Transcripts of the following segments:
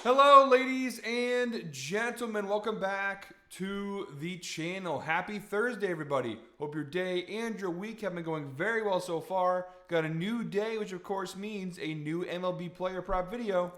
Hello, ladies and gentlemen. Welcome back to the channel. Happy Thursday, everybody. Hope your day and your week have been going very well so far. Got a new day, which of course means a new MLB Player Prop video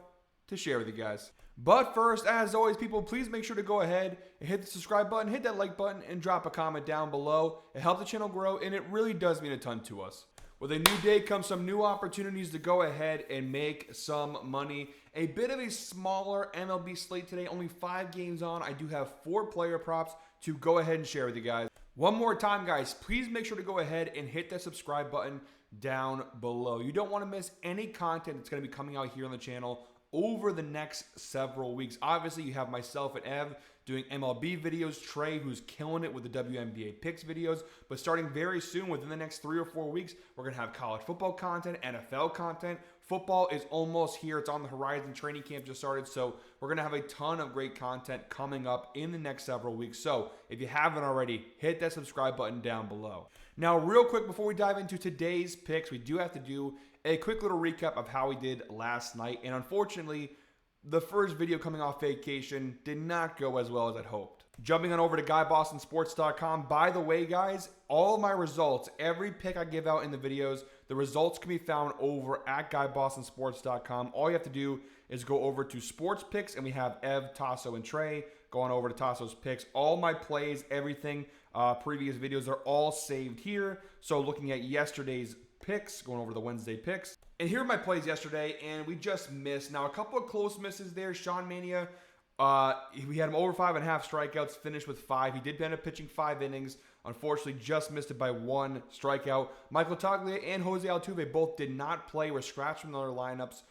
to share with you guys. But first, as always, people, please make sure to go ahead and hit the subscribe button, hit that like button, and drop a comment down below. It helps the channel grow, and it really does mean a ton to us. With a new day comes some new opportunities to go ahead and make some money. A bit of a smaller MLB slate today, only 5 games on. I do have 4 player props to go ahead and share with you guys. One more time, guys, please make sure to go ahead and hit that subscribe button down below. You don't want to miss any content that's going to be coming out here on the channel over the next several weeks. Obviously, you have myself and Ev doing MLB videos, Trey, who's killing it with the WNBA picks videos, but starting very soon, within the next 3 or 4 weeks, we're going to have college football content, NFL content. Football is almost here. It's on the horizon. Training camp just started, so we're going to have a ton of great content coming up in the next several weeks. So if you haven't already, hit that subscribe button down below. Now, real quick, before we dive into today's picks, we do have to do a quick little recap of how we did last night. And unfortunately, the first video coming off vacation did not go as well as I'd hoped. Jumping on over to GuyBostonSports.com. By the way, guys, all of my results, every pick I give out in the videos, the results can be found over at GuyBostonSports.com. All you have to do is go over to Sports Picks, and we have Ev, Tasso, and Trey going over to Tasso's picks. All my plays, everything, previous videos are all saved here. So looking at yesterday's picks, going over the Wednesday picks. And here are my plays yesterday, and we just missed. Now, a couple of close misses there. Sean Mania, we had him over 5.5 strikeouts, finished with 5. He did end up pitching 5 innings. Unfortunately, just missed it by 1 strikeout. Michael Toglia and Jose Altuve both did not play, were scratched from their lineups.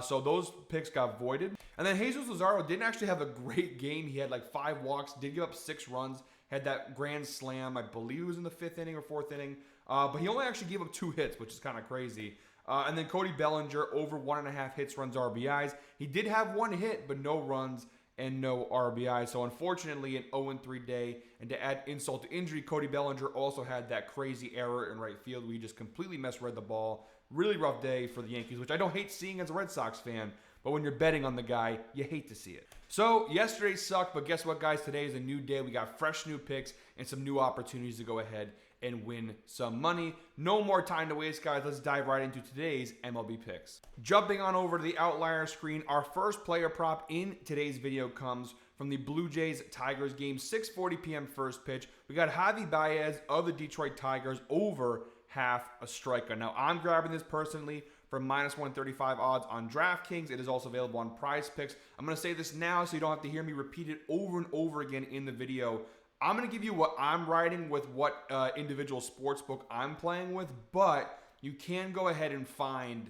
So those picks got voided. And then Jesus Lazaro didn't actually have a great game. He had like 5 walks, did give up 6 runs, had that grand slam. I believe it was in the 5th inning or 4th inning. But he only actually gave up 2 hits, which is kind of crazy. And then Cody Bellinger, over 1.5 hits, runs, RBIs. He did have 1 hit, but no runs and no RBIs. So unfortunately, an 0-3 day. And to add insult to injury, Cody Bellinger also had that crazy error in right field where he just completely misread the ball. Really rough day for the Yankees, which I don't hate seeing as a Red Sox fan. But when you're betting on the guy, you hate to see it. So yesterday sucked, but guess what, guys? Today is a new day. We got fresh new picks and some new opportunities to go ahead and win some money. No more time to waste, guys. Let's dive right into today's MLB picks. Jumping on over to the outlier screen, our first player prop in today's video comes from the Blue Jays-Tigers game, 6:40 p.m. first pitch. We got Javi Baez of the Detroit Tigers over half a strikeout. Now, I'm grabbing this personally for -135 odds on DraftKings. It is also available on Prize Picks. I'm going to say this now so you don't have to hear me repeat it over and over again in the video. I'm going to give you what I'm riding with, what individual sportsbook I'm playing with, but you can go ahead and find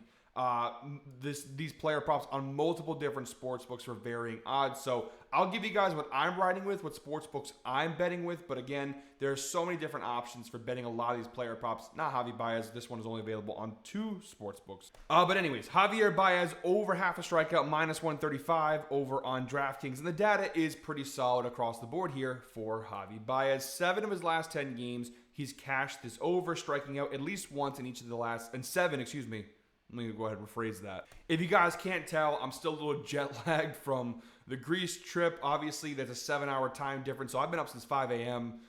these player props on multiple different sportsbooks for varying odds. So I'll give you guys what I'm riding with, what sportsbooks I'm betting with, but again, there's so many different options for betting a lot of these player props. Not Javi Baez. This one is only available on 2 sportsbooks. But anyways, Javier Baez over half a strikeout, -135 over on DraftKings. And the data is pretty solid across the board here for Javi Baez. 7 of his last 10 games, he's cashed this over, striking out at least once in each of the last, and 7, excuse me. Let me go ahead and rephrase that. If you guys can't tell, I'm still a little jet lagged from the Greece trip. Obviously, there's a 7-hour time difference, so I've been up since 5 a.m.,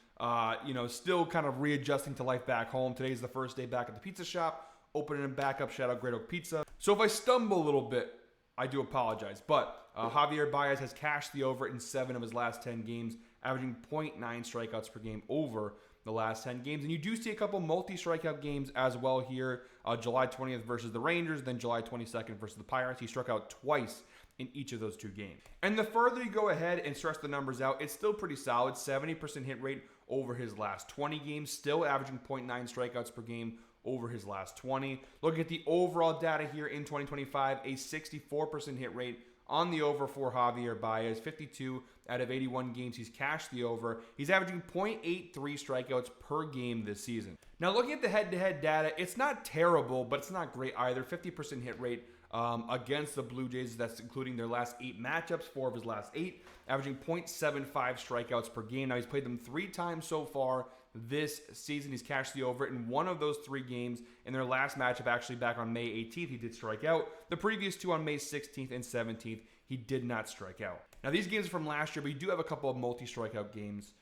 still kind of readjusting to life back home. Today's the first day back at the pizza shop, opening and back up. Shout out Great Oak Pizza. So if I stumble a little bit, I do apologize. But Javier Baez has cashed the over in 7 of his last 10 games, averaging 0.9 strikeouts per game over the last 10 games. And you do see a couple multi-strikeout games as well here. July 20th versus the Rangers, then July 22nd versus the Pirates. He struck out twice in each of those 2 games. And the further you go ahead and stretch the numbers out, it's still pretty solid. 70% hit rate over his last 20 games, still averaging 0.9 strikeouts per game over his last 20. Looking at the overall data here in 2025, a 64% hit rate on the over for Javier Baez. 52 out of 81 games he's cashed the over. He's averaging 0.83 strikeouts per game this season. Now, looking at the head-to-head data, it's not terrible, but it's not great either. 50% hit rate against the Blue Jays. That's including their last 8 matchups, 4 of his last 8, averaging 0.75 strikeouts per game. Now, he's played them 3 times so far this season. He's cashed the over in 1 of those 3 games. In their last matchup, actually back on May 18th, he did strike out. The previous 2 on May 16th and 17th, he did not strike out. Now, these games are from last year, but you do have a couple of multi-strikeout games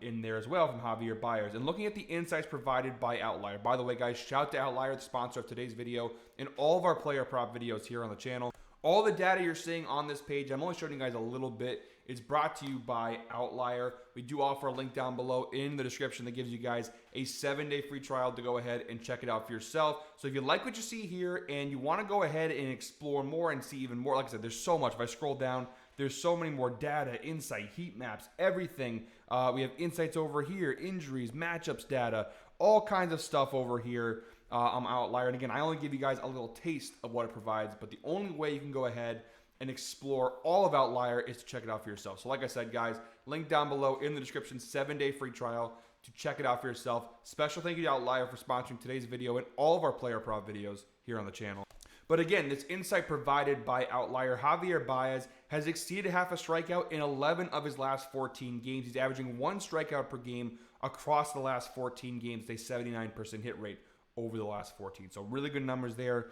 in there as well from Javier Baez. And looking at the insights provided by Outlier. By the way, guys, shout out to Outlier, the sponsor of today's video, and all of our player prop videos here on the channel. All the data you're seeing on this page, I'm only showing you guys a little bit, is brought to you by Outlier. We do offer a link down below in the description that gives you guys a 7-day free trial to go ahead and check it out for yourself. So if you like what you see here and you want to go ahead and explore more and see even more, like I said, there's so much. If I scroll down, there's so many more data, insight, heat maps, everything. We have insights over here, injuries, matchups data, all kinds of stuff over here on Outlier. And again, I only give you guys a little taste of what it provides, but the only way you can go ahead and explore all of Outlier is to check it out for yourself. So like I said, guys, link down below in the description, 7-day free trial to check it out for yourself. Special thank you to Outlier for sponsoring today's video and all of our player prop videos here on the channel. But again, this insight provided by Outlier, Javier Baez has exceeded half a strikeout in 11 of his last 14 games. He's averaging 1 strikeout per game across the last 14 games, a 79% hit rate over the last 14. So really good numbers there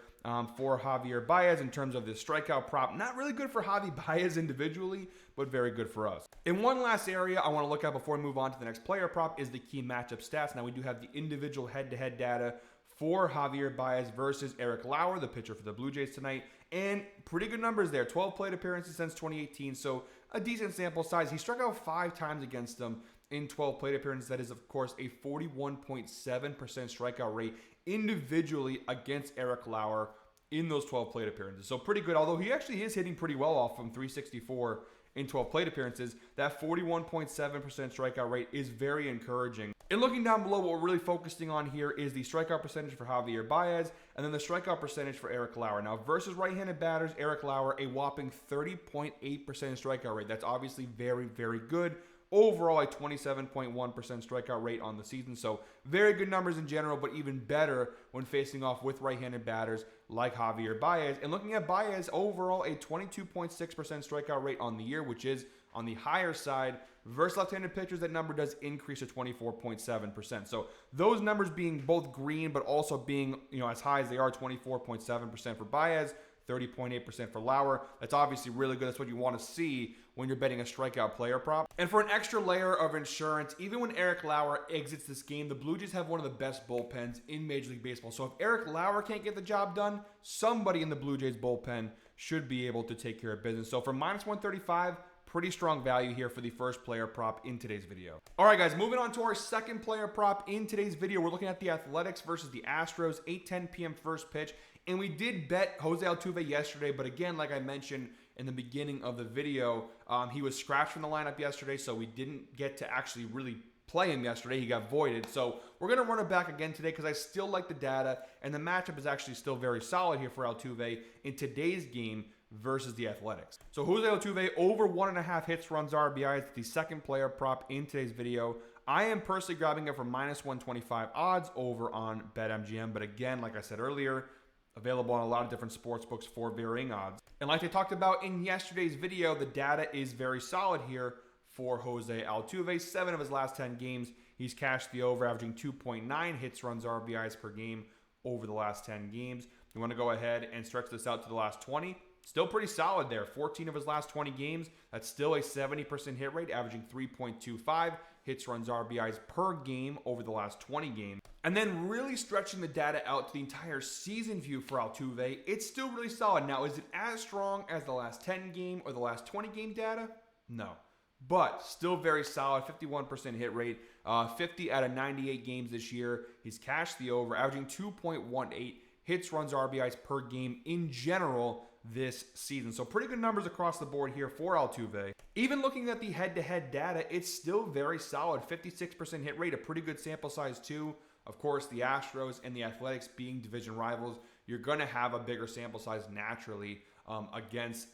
for Javier Baez in terms of this strikeout prop. Not really good for Javi Baez individually, but very good for us. In one last area I want to look at before we move on to the next player prop is the key matchup stats. Now we do have the individual head-to-head data for Javier Baez versus Eric Lauer, the pitcher for the Blue Jays tonight. And pretty good numbers there. 12 plate appearances since 2018, so a decent sample size. He struck out 5 times against them in 12 plate appearances. That is, of course, a 41.7% strikeout rate individually against Eric Lauer in those 12 plate appearances. So pretty good, although he actually is hitting pretty well off from 364 in 12 plate appearances. That 41.7% strikeout rate is very encouraging. And looking down below, what we're really focusing on here is the strikeout percentage for Javier Baez and then the strikeout percentage for Eric Lauer. Now, versus right-handed batters, Eric Lauer, a whopping 30.8% strikeout rate. That's obviously very, very good. Overall, a 27.1% strikeout rate on the season. So very good numbers in general, but even better when facing off with right-handed batters like Javier Baez. And looking at Baez, overall, a 22.6% strikeout rate on the year, which is on the higher side. Versus left-handed pitchers, that number does increase to 24.7%. So those numbers being both green, but also being, as high as they are, 24.7% for Baez, 30.8% for Lauer. That's obviously really good. That's what you want to see when you're betting a strikeout player prop. And for an extra layer of insurance, even when Eric Lauer exits this game, the Blue Jays have one of the best bullpens in Major League Baseball. So if Eric Lauer can't get the job done, somebody in the Blue Jays bullpen should be able to take care of business. So for -135, pretty strong value here for the first player prop in today's video. All right, guys, moving on to our second player prop in today's video. We're looking at the Athletics versus the Astros, 8:10 p.m. first pitch. And we did bet Jose Altuve yesterday, but again, like I mentioned in the beginning of the video, he was scratched from the lineup yesterday, so we didn't get to actually really play him yesterday. He got voided. So we're going to run it back again today because I still like the data, and the matchup is actually still very solid here for Altuve in today's game versus the Athletics. So Jose Altuve over 1.5 hits, runs, RBIs, the second player prop in today's video. I am personally grabbing it for -125 odds over on BetMGM, but again, like I said earlier, available on a lot of different sports books for varying odds. And like I talked about in yesterday's video, the data is very solid here for Jose Altuve. 7 of his last 10 games, he's cashed the over, averaging 2.9 hits, runs, RBIs per game over the last 10 games. You want to go ahead and stretch this out to the last 20. Still pretty solid there. 14 of his last 20 games. That's still a 70% hit rate, averaging 3.25 hits, runs, RBIs per game over the last 20 games. And then really stretching the data out to the entire season view for Altuve, it's still really solid. Now, is it as strong as the last 10 game or the last 20 game data? No. But still very solid, 51% hit rate, 50 out of 98 games this year. He's cashed the over, averaging 2.18 hits, runs, RBIs per game in general this season. So pretty good numbers across the board here for Altuve. Even looking at the head-to-head data, it's still very solid. 56% hit rate, a pretty good sample size too. Of course, the Astros and the Athletics being division rivals, you're going to have a bigger sample size naturally against,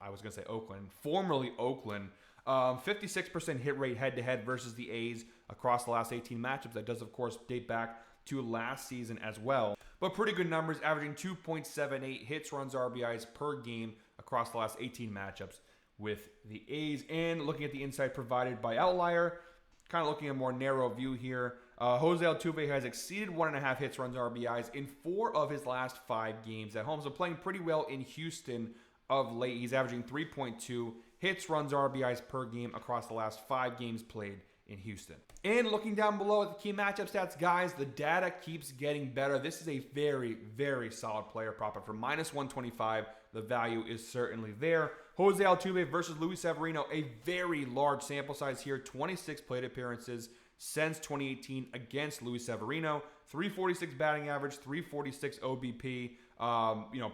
I was going to say Oakland, formerly Oakland. 56% hit rate head-to-head versus the A's across the last 18 matchups. That does, of course, date back to last season as well. But pretty good numbers, averaging 2.78 hits, runs, RBIs per game across the last 18 matchups with the A's. And looking at the insight provided by Outlier, kind of looking at a more narrow view here, Jose Altuve has exceeded 1.5 hits, runs, RBIs in 4 of his last 5 games at home. So playing pretty well in Houston of late. He's averaging 3.2 hits, runs, RBIs per game across the last 5 games played in Houston. And looking down below at the key matchup stats, guys, the data keeps getting better. This is a very, very solid player prop. But for minus 125, the value is certainly there. Jose Altuve versus Luis Severino, a very large sample size here, 26 plate appearances since 2018 against Luis Severino. 346 batting average, 346 OBP.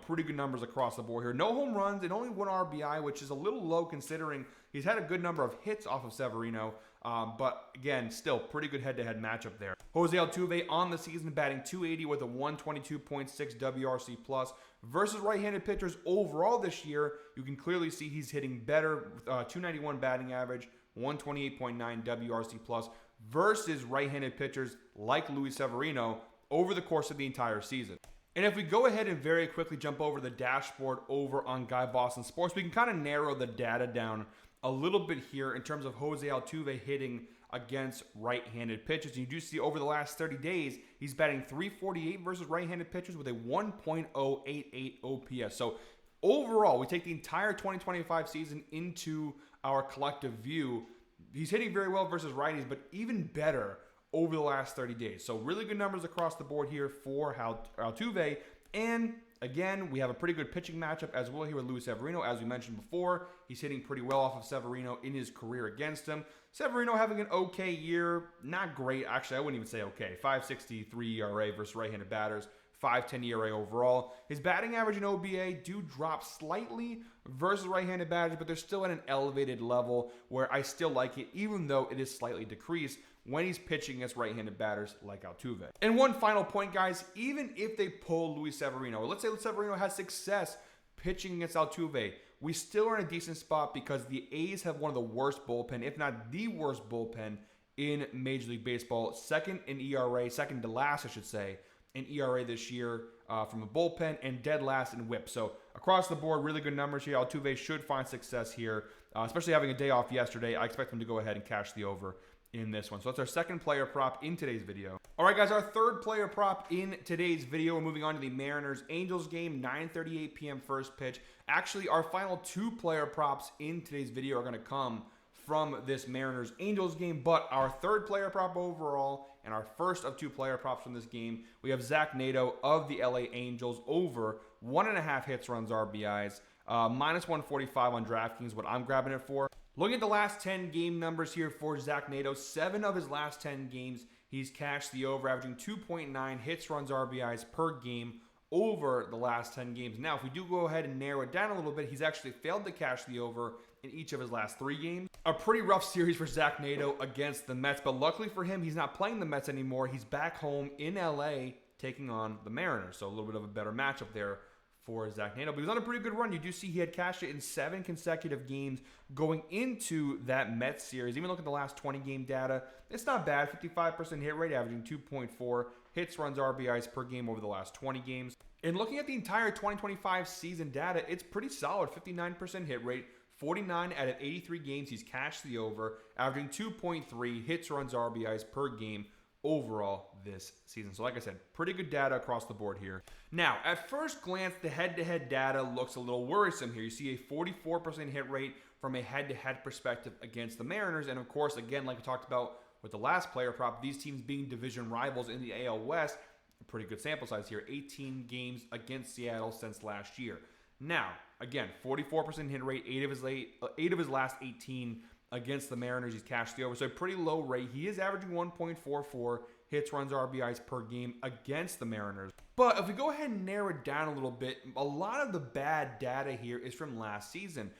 Pretty good numbers across the board here. No home runs and only 1 RBI, which is a little low considering he's had a good number of hits off of Severino. But again, still pretty good head-to-head matchup there. Jose Altuve on the season batting 280 with a 122.6 WRC plus versus right-handed pitchers overall this year. You can clearly see he's hitting better, 291 batting average, 128.9 WRC plus versus right-handed pitchers like Luis Severino over the course of the entire season. And if we go ahead and very quickly jump over the dashboard over on Guy Boston Sports, we can kind of narrow the data down a little bit here in terms of Jose Altuve hitting against right-handed pitchers. And you do see over the last 30 days, he's batting 348 versus right-handed pitchers with a 1.088 OPS. So overall, we take the entire 2025 season into our collective view. He's hitting very well versus righties, but even better over the last 30 days. So really good numbers across the board here for Altuve. And again, we have a pretty good pitching matchup as well here with Luis Severino. As we mentioned before, he's hitting pretty well off of Severino in his career against him. Severino having an okay year, not great. Actually, I wouldn't even say okay. 5.63 ERA versus right-handed batters. 5.10 ERA overall. His batting average and OBA do drop slightly versus right-handed batters, but they're still at an elevated level where I still like it, even though it is slightly decreased when he's pitching against right-handed batters like Altuve. And one final point, guys, even if they pull Luis Severino, or let's say Severino has success pitching against Altuve, we still are in a decent spot because the A's have one of the worst bullpen, if not the worst bullpen in Major League Baseball. Second in ERA, second to last, I should say, in ERA this year from a bullpen, and dead last in WHIP. So across the board, really good numbers here. Altuve should find success here, especially having a day off yesterday. I expect him to go ahead and cash the over in this one. So that's our second player prop in today's video. All right, guys, our third player prop in today's video. We're moving on to the Mariners-Angels game, 9:38 p.m. first pitch. Actually, our final 2 player props in today's video are going to come from this Mariners-Angels game, but our third player prop overall and our first of 2 player props from this game, we have Zach Nato of the LA Angels over 1.5 hits, runs, RBIs, minus 145 on DraftKings, what I'm grabbing it for. Looking at the last 10 game numbers here for Zach Nato, 7 of his last 10 games, he's cashed the over, averaging 2.9 hits, runs, RBIs per game over the last 10 games. Now, if we do go ahead and narrow it down a little bit, he's actually failed to cash the over in each of his last 3 games. A pretty rough series for Zach Nato against the Mets, but luckily for him, he's not playing the Mets anymore. He's back home in LA taking on the Mariners, so a little bit of a better matchup there for Zach Nato. But he was on a pretty good run. You do see he had cashed it in 7 consecutive games going into that Mets series. Even look at the last 20 game data. It's not bad. 55% hit rate, averaging 2.4 hits, runs, RBIs per game over the last 20 games. And looking at the entire 2025 season data, it's pretty solid. 59% hit rate. 49 out of 83 games, he's cashed the over, averaging 2.3 hits, runs, RBIs per game overall this season. So like I said, pretty good data across the board here. Now, at first glance, the head-to-head data looks a little worrisome here. You see a 44% hit rate from a head-to-head perspective against the Mariners. And of course, again, like we talked about with the last player prop, these teams being division rivals in the AL West, a pretty good sample size here, 18 games against Seattle since last year. Now, again, 44% hit rate, 8 of his last 18 against the Mariners, he's cashed the over. So a pretty low rate. He is averaging 1.44 hits, runs, RBIs per game against the Mariners. But if we go ahead and narrow it down a little bit, a lot of the bad data here is from last season.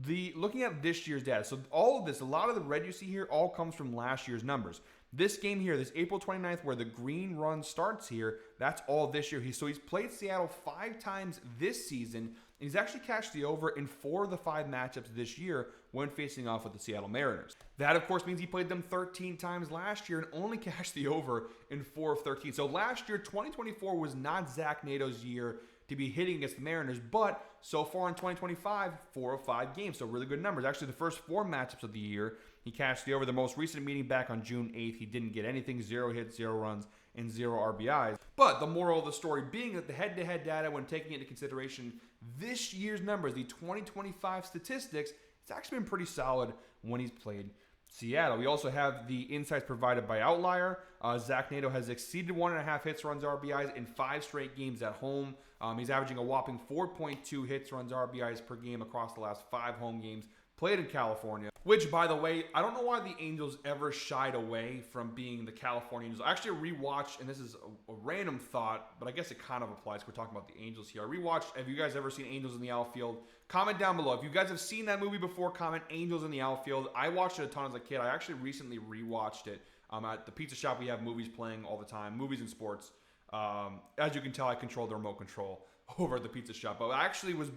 Looking at this year's data, so all of this, a lot of the red you see here all comes from last year's numbers. This game here, this April 29th, where the green run starts here, that's all this year. So he's played Seattle 5 times this season, and he's actually cashed the over in 4 of the 5 matchups this year when facing off with the Seattle Mariners. That, of course, means he played them 13 times last year and only cashed the over in 4 of 13. So last year, 2024, was not Zach Nato's year to be hitting against the Mariners, but so far in 2025, 4 of 5 games, so really good numbers. Actually, the first 4 matchups of the year, he cashed the over. The most recent meeting back on June 8th, he didn't get anything, 0 hits, 0 runs, and 0 RBIs. But the moral of the story being that the head-to-head data, when taking into consideration this year's numbers, the 2025 statistics, it's actually been pretty solid when he's played Seattle. We also have the insights provided by Outlier. Zach Nato has exceeded 1.5 hits, runs, RBIs in 5 straight games at home. He's averaging a whopping 4.2 hits, runs, RBIs per game across the last 5 home games played in California. Which, by the way, I don't know why the Angels ever shied away from being the California Angels. I actually rewatched, and this is a random thought, but I guess it kind of applies. We're talking about the Angels here. I rewatched. Have you guys ever seen Angels in the Outfield? Comment down below. If you guys have seen that movie before, comment Angels in the Outfield. I watched it a ton as a kid. I actually recently rewatched it. At the pizza shop, we have movies playing all the time, movies and sports. As you can tell, I control the remote control over at the pizza shop. But I actually was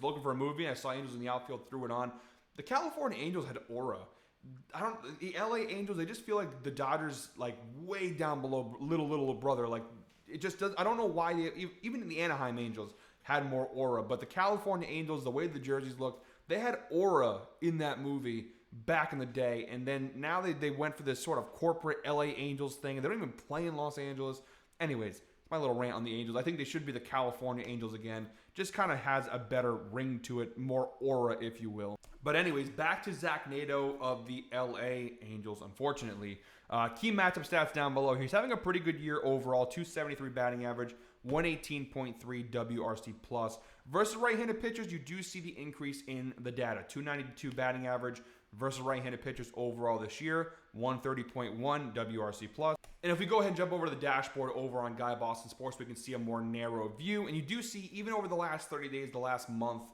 looking for a movie, and I saw Angels in the Outfield, threw it on. The California Angels had aura. The LA Angels, they just feel like the Dodgers, like way down below, little brother. Like it just does. I don't know why even the Anaheim Angels had more aura, but the California Angels, the way the jerseys looked, they had aura in that movie back in the day. And then now they went for this sort of corporate LA Angels thing, and they don't even play in Los Angeles. Anyways, my little rant on the Angels. I think they should be the California Angels again. Just kind of has a better ring to it, more aura, if you will. But anyways, back to Zach Nato of the LA Angels, unfortunately. Key matchup stats down below. He's having a pretty good year overall. 273 batting average, 118.3 WRC plus. Versus right-handed pitchers, you do see the increase in the data. 292 batting average versus right-handed pitchers overall this year, 130.1 WRC plus. And if we go ahead and jump over to the dashboard over on Guy Boston Sports, we can see a more narrow view. And you do see, even over the last 30 days, the last month,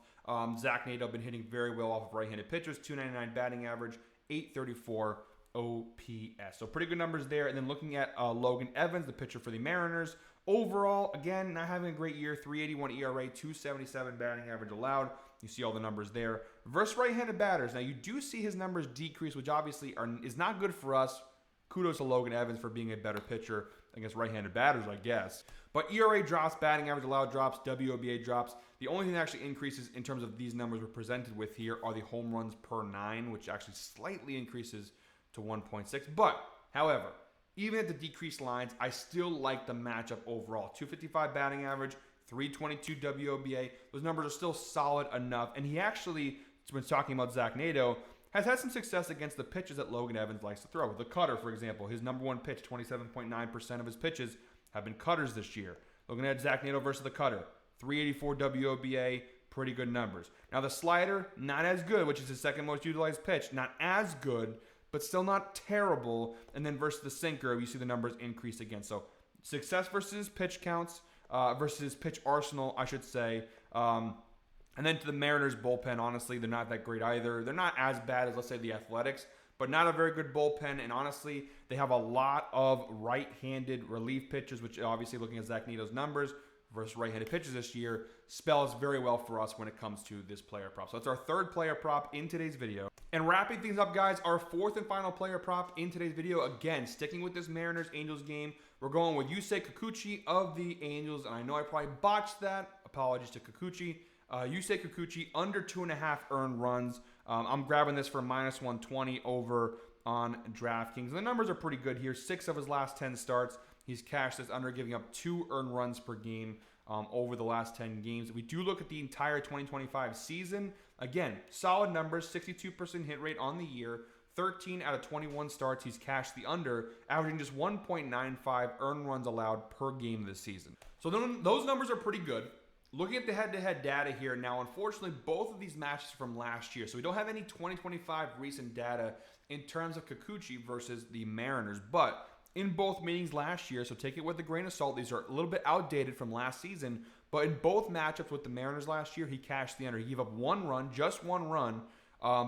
Zach Nato been hitting very well off of right-handed pitchers, 299 batting average, 834 OPS. So pretty good numbers there. And then looking at Logan Evans, the pitcher for the Mariners, overall, again, not having a great year, 381 ERA, 277 batting average allowed. You see all the numbers there. Versus right-handed batters, now you do see his numbers decrease, which obviously is not good for us. Kudos to Logan Evans for being a better pitcher against right-handed batters, I guess. But ERA drops, batting average allowed drops, WOBA drops. The only thing that actually increases in terms of these numbers we're presented with here are the home runs per 9, which actually slightly increases to 1.6. But, however, even at the decreased lines, I still like the matchup overall. 255 batting average, 322 WOBA. Those numbers are still solid enough. And he actually, when talking about Zach Nato, has had some success against the pitches that Logan Evans likes to throw. The cutter, for example, his number one pitch, 27.9% of his pitches have been cutters this year. Looking at Zach Nato versus the cutter, 384 WOBA, pretty good numbers. Now the slider, not as good, which is his second most utilized pitch. Not as good, but still not terrible. And then versus the sinker, you see the numbers increase again. So success versus his pitch counts, versus his pitch arsenal, I should say. And then to the Mariners bullpen, honestly, they're not that great either. They're not as bad as, let's say, the Athletics, but not a very good bullpen. And honestly, they have a lot of right-handed relief pitchers, which obviously, looking at Zach Nato's numbers versus right-handed pitchers this year, spells very well for us when it comes to this player prop. So that's our third player prop in today's video. And wrapping things up, guys, our fourth and final player prop in today's video. Again, sticking with this Mariners-Angels game, we're going with Yusei Kikuchi of the Angels. And I know I probably botched that. Apologies to Kikuchi. Yusei Kikuchi, under 2.5 earned runs. I'm grabbing this for minus 120 over on DraftKings. And the numbers are pretty good here. 6 of his last 10 starts, he's cashed this under, giving up 2 earned runs per game over the last 10 games. If we do look at the entire 2025 season, again, solid numbers, 62% hit rate on the year. 13 out of 21 starts, he's cashed the under, averaging just 1.95 earned runs allowed per game this season. So those numbers are pretty good. Looking at the head-to-head data here now, unfortunately, both of these matches are from last year. So we don't have any 2025 recent data in terms of Kikuchi versus the Mariners. But in both meetings last year, so take it with a grain of salt. These are a little bit outdated from last season. But in both matchups with the Mariners last year, he cashed the under. He gave up 1 run, just 1 run,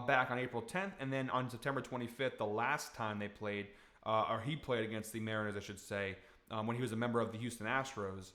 back on April 10th. And then on September 25th, the last time they played, or he played against the Mariners, I should say, when he was a member of the Houston Astros,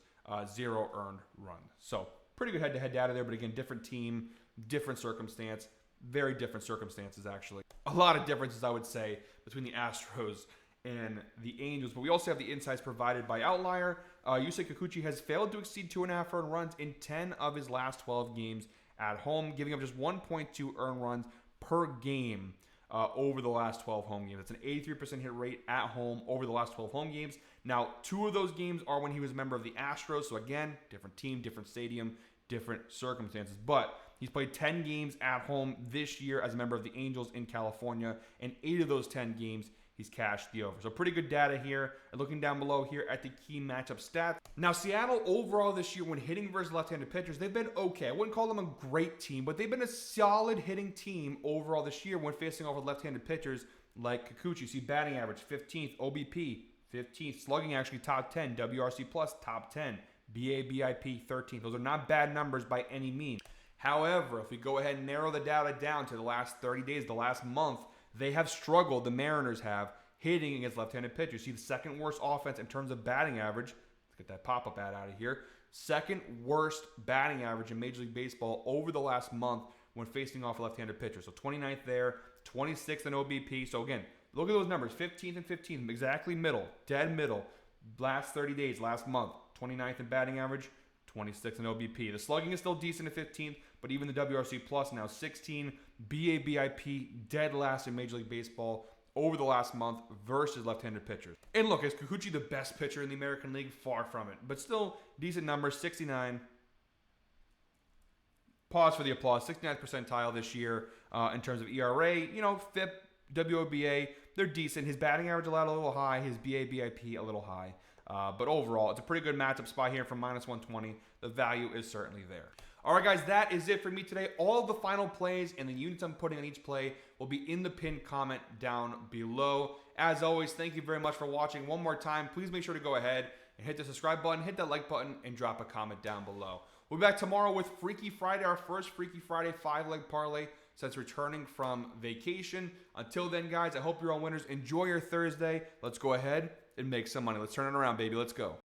0 earned runs. So pretty good head-to-head data there, but again, different team, different circumstance, very different circumstances actually. A lot of differences, I would say, between the Astros and the Angels. But we also have the insights provided by Outlier. Yusei Kikuchi has failed to exceed 2.5 earned runs in 10 of his last 12 games at home, giving up just 1.2 earned runs per game over the last 12 home games. It's an 83% hit rate at home over the last 12 home games. Now, 2 of those games are when he was a member of the Astros. So again, different team, different stadium, different circumstances. But he's played 10 games at home this year as a member of the Angels in California. And 8 of those 10 games, he's cashed the over. So pretty good data here. And looking down below here at the key matchup stats. Now, Seattle overall this year when hitting versus left-handed pitchers, they've been okay. I wouldn't call them a great team, but they've been a solid hitting team overall this year when facing off with left-handed pitchers like Kikuchi. You see batting average 15th, OBP 15th, slugging actually top 10, WRC plus top 10, BABIP 13th. Those are not bad numbers by any means. However, if we go ahead and narrow the data down to the last 30 days, the last month, they have struggled, the Mariners have, hitting against left-handed pitchers. You see the second worst offense in terms of batting average. Let's get that pop-up ad out of here. Second worst batting average in Major League Baseball over the last month when facing off left-handed pitchers. So 29th there, 26th in OBP. So again, look at those numbers, 15th and 15th, exactly middle, dead middle. Last 30 days, last month, 29th in batting average, 26th in OBP. The slugging is still decent at 15th, but even the WRC plus now 16, BABIP dead last in Major League Baseball over the last month versus left-handed pitchers. And look, is Kikuchi the best pitcher in the American League? Far from it, but still decent numbers, 69. Pause for the applause, 69th percentile this year in terms of ERA, FIP, WOBA, they're decent. His batting average allowed a little high, his BABIP a little high. But overall, it's a pretty good matchup spot here from -120. The value is certainly there. All right, guys, that is it for me today. All of the final plays and the units I'm putting on each play will be in the pinned comment down below. As always, thank you very much for watching. One more time, please make sure to go ahead and hit the subscribe button, hit that like button, and drop a comment down below. We'll be back tomorrow with Freaky Friday, our first Freaky Friday 5-leg parlay since returning from vacation. Until then, guys, I hope you're all winners. Enjoy your Thursday. Let's go ahead and make some money. Let's turn it around, baby. Let's go.